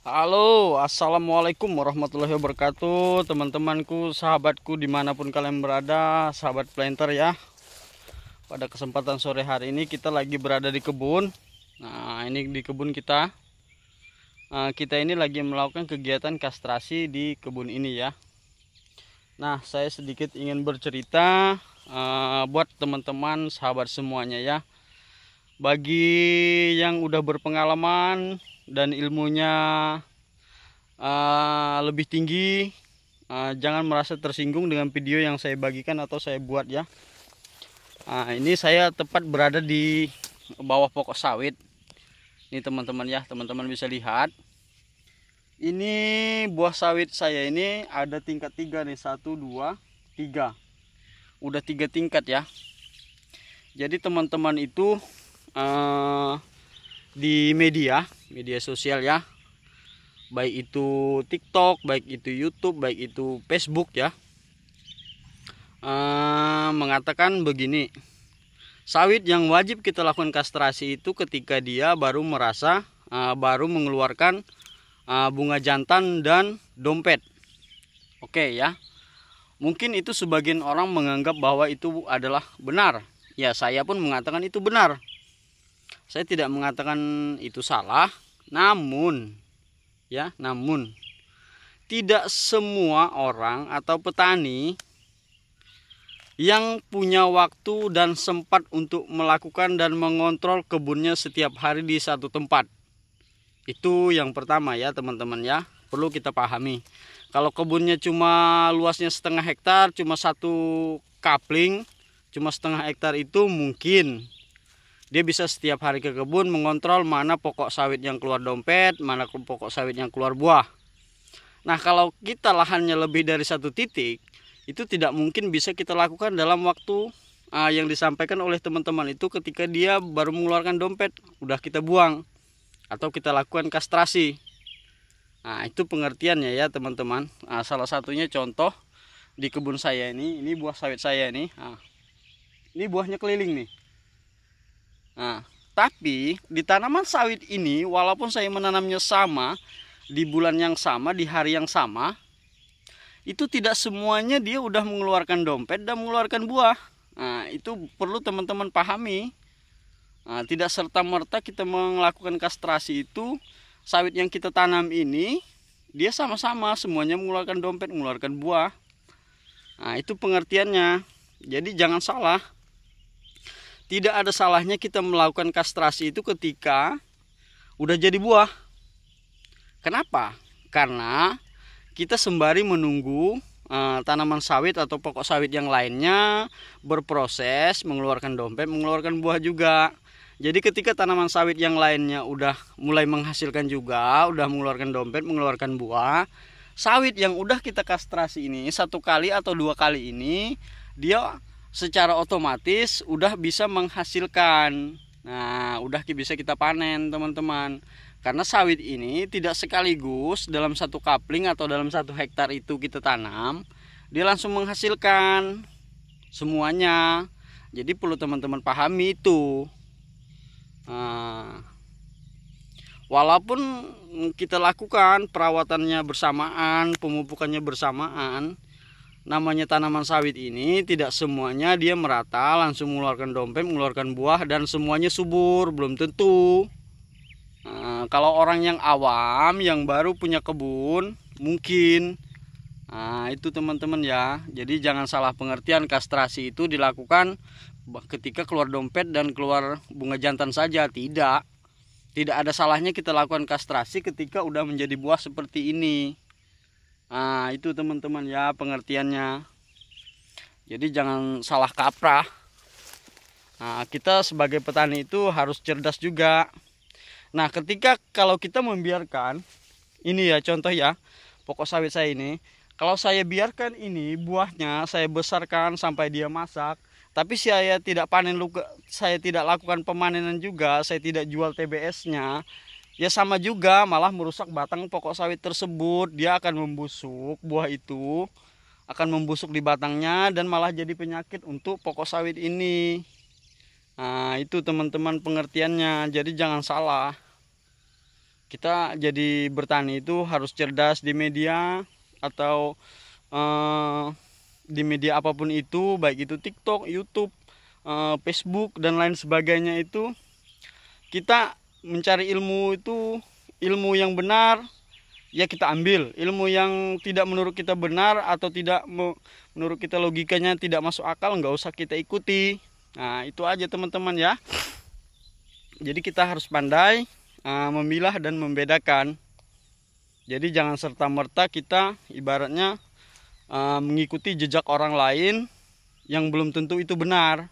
Halo, assalamualaikum warahmatullahi wabarakatuh, teman-temanku, sahabatku dimanapun kalian berada, sahabat planter ya. Pada kesempatan sore hari ini kita lagi berada di kebun. Nah, ini di kebun kita. Kita ini lagi melakukan kegiatan kastrasi di kebun ini ya. Nah, saya sedikit ingin bercerita buat teman-teman, sahabat semuanya ya. Bagi yang udah berpengalaman dan ilmunya lebih tinggi, jangan merasa tersinggung dengan video yang saya bagikan atau saya buat ya. Ini saya tepat berada di bawah pokok sawit. Ini teman-teman ya, teman-teman bisa lihat. Ini buah sawit saya ini ada tingkat 3 nih, 1, 2, 3. Udah 3 tingkat ya. Jadi teman-teman itu di media sosial ya, baik itu TikTok, baik itu YouTube, baik itu Facebook ya, mengatakan begini, sawit yang wajib kita lakukan kastrasi itu ketika dia baru merasa baru mengeluarkan bunga jantan dan dompet. Oke ya, mungkin itu sebagian orang menganggap bahwa itu adalah benar ya. Saya pun mengatakan itu benar. Saya tidak mengatakan itu salah, namun tidak semua orang atau petani yang punya waktu dan sempat untuk melakukan dan mengontrol kebunnya setiap hari di satu tempat. Itu yang pertama ya teman-teman ya, perlu kita pahami. Kalau kebunnya cuma luasnya setengah hektar, cuma satu kapling, cuma setengah hektar, itu mungkin dia bisa setiap hari ke kebun mengontrol mana pokok sawit yang keluar dompet, mana pokok sawit yang keluar buah. Nah, kalau kita lahannya lebih dari satu titik, itu tidak mungkin bisa kita lakukan dalam waktu yang disampaikan oleh teman-teman itu ketika dia baru mengeluarkan dompet, udah kita buang atau kita lakukan kastrasi. Nah, itu pengertiannya ya teman-teman. Salah satunya contoh di kebun saya ini buah sawit saya ini. Ini buahnya keliling nih. Nah, tapi di tanaman sawit ini, walaupun saya menanamnya sama, di bulan yang sama, di hari yang sama, itu tidak semuanya dia udah mengeluarkan dompet dan mengeluarkan buah. Nah, itu perlu teman-teman pahami. Tidak serta-merta kita melakukan kastrasi itu, sawit yang kita tanam ini, dia sama-sama semuanya mengeluarkan dompet, mengeluarkan buah. Nah, itu pengertiannya. Jadi jangan salah. Tidak ada salahnya kita melakukan kastrasi itu ketika udah jadi buah. Kenapa? Karena kita sembari menunggu tanaman sawit atau pokok sawit yang lainnya berproses, mengeluarkan dompet, mengeluarkan buah juga. Jadi ketika tanaman sawit yang lainnya udah mulai menghasilkan juga, udah mengeluarkan dompet, mengeluarkan buah, sawit yang udah kita kastrasi ini 1 kali atau 2 kali ini, dia secara otomatis udah bisa menghasilkan. Nah, udah bisa kita panen teman-teman. Karena sawit ini tidak sekaligus dalam 1 kapling atau dalam 1 hektar itu kita tanam, dia langsung menghasilkan semuanya. Jadi perlu teman-teman pahami itu. Walaupun kita lakukan perawatannya bersamaan, pemupukannya bersamaan, namanya tanaman sawit ini tidak semuanya dia merata langsung mengeluarkan dompet, mengeluarkan buah dan semuanya subur, belum tentu. Kalau orang yang awam yang baru punya kebun mungkin itu teman-teman ya. Jadi jangan salah pengertian, kastrasi itu dilakukan ketika keluar dompet dan keluar bunga jantan saja. Tidak ada salahnya kita lakukan kastrasi ketika udah menjadi buah seperti ini. Itu teman-teman ya pengertiannya. Jadi jangan salah kaprah. Kita sebagai petani itu harus cerdas juga. Nah, ketika kalau kita membiarkan ini ya, contoh ya, pokok sawit saya ini, kalau saya biarkan ini buahnya saya besarkan sampai dia masak, tapi saya tidak panen, saya tidak lakukan pemanenan juga, saya tidak jual TBS-nya, ya sama juga malah merusak batang pokok sawit tersebut. Dia akan membusuk, buah itu akan membusuk di batangnya dan malah jadi penyakit untuk pokok sawit ini. Itu teman-teman pengertiannya. Jadi jangan salah. Kita jadi bertani itu harus cerdas di media atau di media apapun itu, baik itu TikTok, YouTube, Facebook dan lain sebagainya. Itu kita mencari ilmu itu, ilmu yang benar ya kita ambil, ilmu yang tidak menurut kita benar atau tidak menurut kita logikanya tidak masuk akal, nggak usah kita ikuti. Nah itu aja teman-teman ya. Jadi kita harus pandai memilah dan membedakan. Jadi jangan serta-merta kita ibaratnya mengikuti jejak orang lain yang belum tentu itu benar.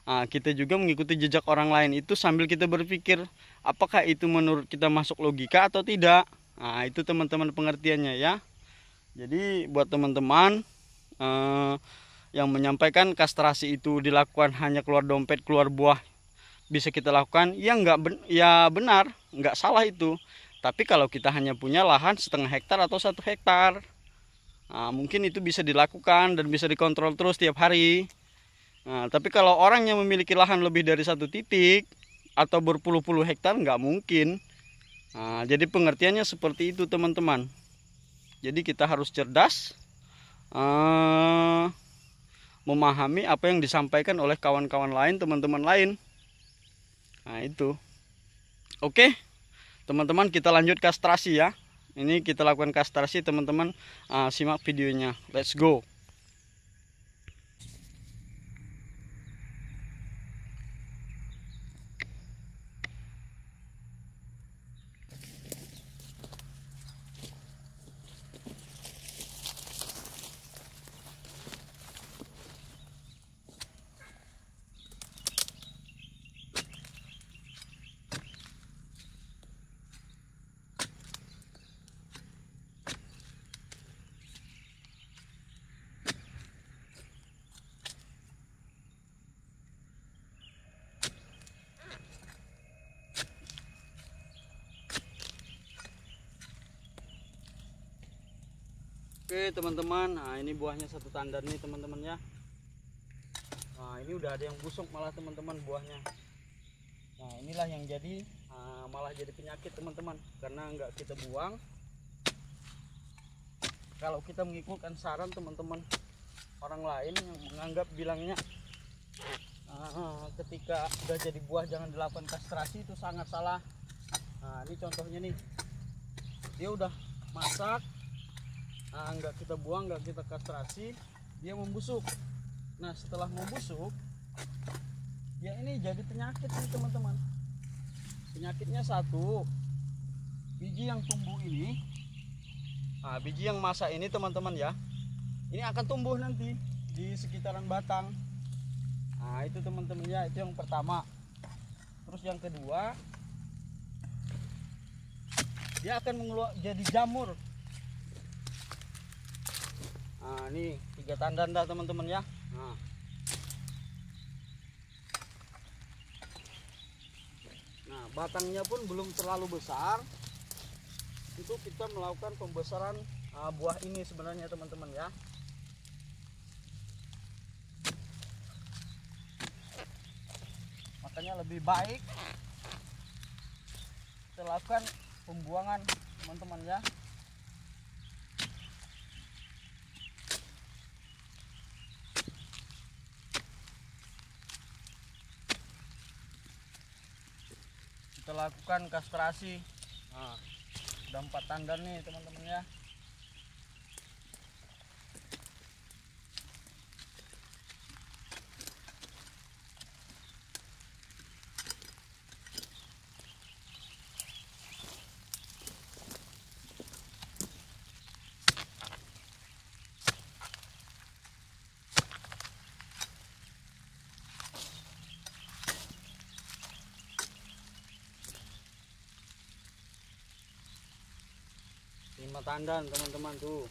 Kita juga mengikuti jejak orang lain itu sambil kita berpikir apakah itu menurut kita masuk logika atau tidak. Nah itu teman-teman pengertiannya ya. Jadi buat teman-teman yang menyampaikan kastrasi itu dilakukan hanya keluar dompet, keluar buah bisa kita lakukan, ya ya benar, nggak salah itu. Tapi kalau kita hanya punya lahan setengah hektar atau 1 hektar, mungkin itu bisa dilakukan dan bisa dikontrol terus tiap hari. Tapi kalau orang yang memiliki lahan lebih dari 1 titik atau berpuluh-puluh hektar, nggak mungkin. Jadi pengertiannya seperti itu teman-teman. Jadi kita harus cerdas memahami apa yang disampaikan oleh kawan-kawan lain, teman-teman lain. Nah itu. Oke teman-teman, kita lanjut kastrasi ya. Ini kita lakukan kastrasi teman-teman. Simak videonya, let's go. Oke teman-teman, nah ini buahnya 1 tandan nih teman-teman ya. Nah ini udah ada yang busuk malah teman-teman buahnya. Nah inilah yang jadi malah jadi penyakit teman-teman, karena nggak kita buang. Kalau kita mengikutkan saran teman-teman orang lain yang menganggap bilangnya ketika udah jadi buah jangan dilakukan kastrasi, itu sangat salah. Nah ini contohnya nih, dia udah masak, nggak kita buang, nggak kita kastrasi, dia membusuk. Nah setelah membusuk ya ini jadi penyakit nih teman-teman. Penyakitnya 1, biji yang tumbuh ini, biji yang masak ini teman-teman ya, ini akan tumbuh nanti di sekitaran batang. Nah itu teman-teman ya, itu yang pertama. Terus yang kedua, dia akan jadi jamur. Nah ini 3 tandan dah teman-teman ya. Nah batangnya pun belum terlalu besar, itu kita melakukan pembesaran buah ini sebenarnya teman-teman ya. Makanya lebih baik kita lakukan pembuangan teman-teman ya. Kita lakukan kastrasi. Nah, udah 4 tandan nih teman-teman ya. Lima tandan teman-teman tuh.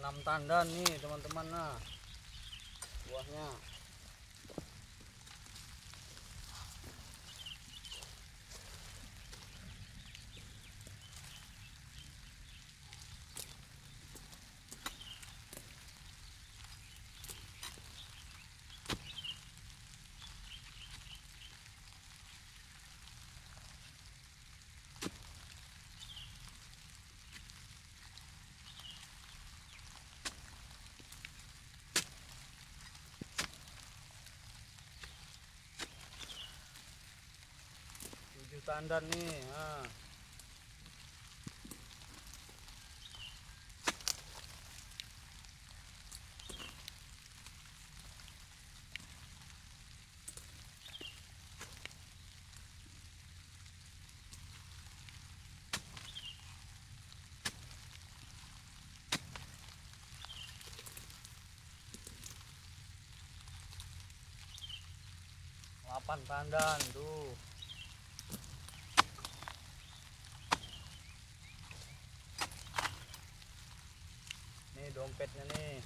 Enam tandan nih teman-teman, nah buahnya. tandan nih. Nah. Delapan tandan tuh. Nih dompetnya nih.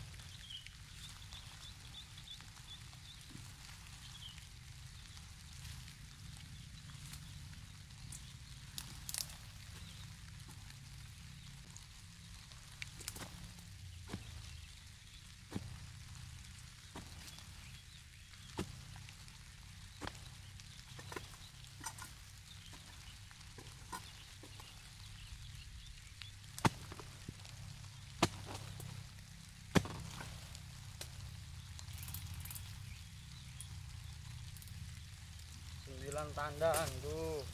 Sembilan tandan tuh.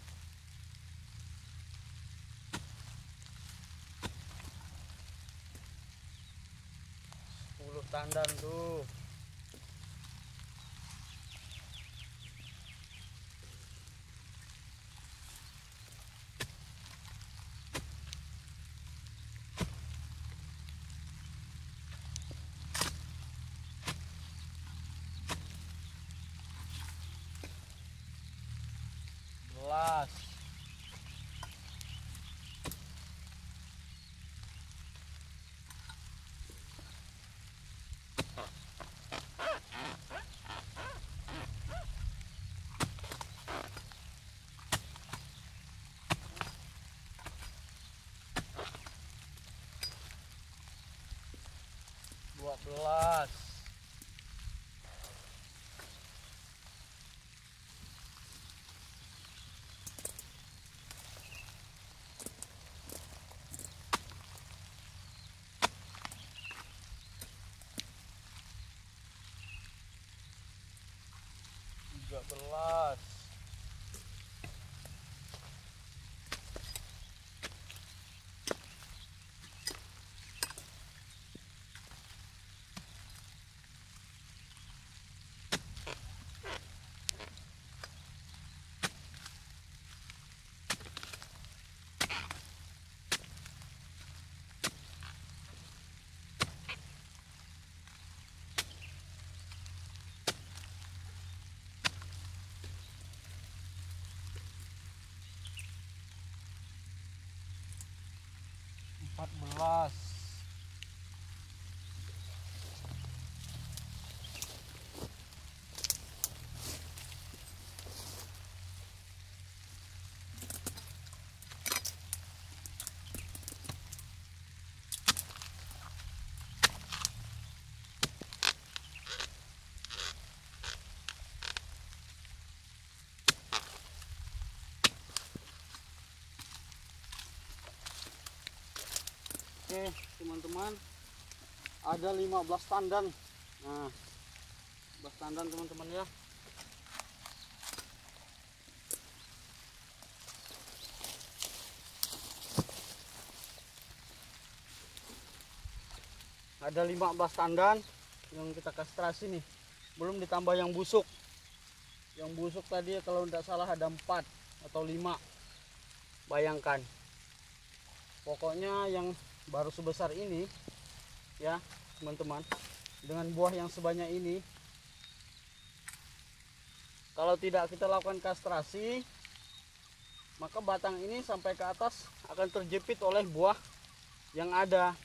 10 tandan tuh. Belas. Dua belas. 13. 14. Oke teman-teman, ada 15 tandan. Nah 15 tandan teman-teman ya. Ada 15 tandan yang kita kastrasi nih, belum ditambah yang busuk. Yang busuk tadi kalau tidak salah ada 4 atau 5. Bayangkan, pokoknya yang baru sebesar ini ya teman-teman, dengan buah yang sebanyak ini, kalau tidak kita lakukan kastrasi, maka batang ini sampai ke atas akan terjepit oleh buah yang ada,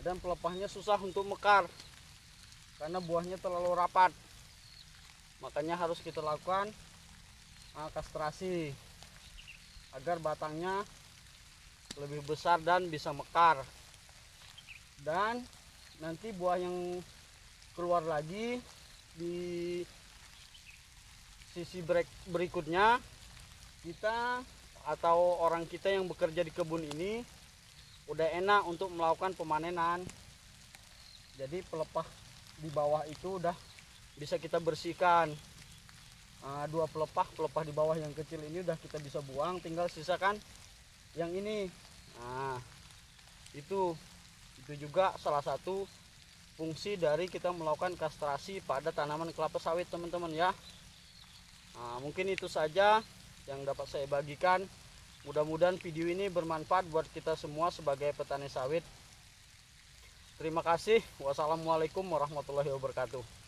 dan pelepahnya susah untuk mekar karena buahnya terlalu rapat. Makanya harus kita lakukan kastrasi agar batangnya lebih besar dan bisa mekar. Dan nanti buah yang keluar lagi di sisi berikutnya, kita atau orang kita yang bekerja di kebun ini udah enak untuk melakukan pemanenan. Jadi pelepah di bawah itu udah bisa kita bersihkan dua pelepah di bawah yang kecil ini udah kita bisa buang, tinggal sisakan yang ini. Nah, itu juga salah satu fungsi dari kita melakukan kastrasi pada tanaman kelapa sawit, teman-teman ya. Nah, mungkin itu saja yang dapat saya bagikan. Mudah-mudahan video ini bermanfaat buat kita semua sebagai petani sawit. Terima kasih. Wassalamualaikum warahmatullahi wabarakatuh.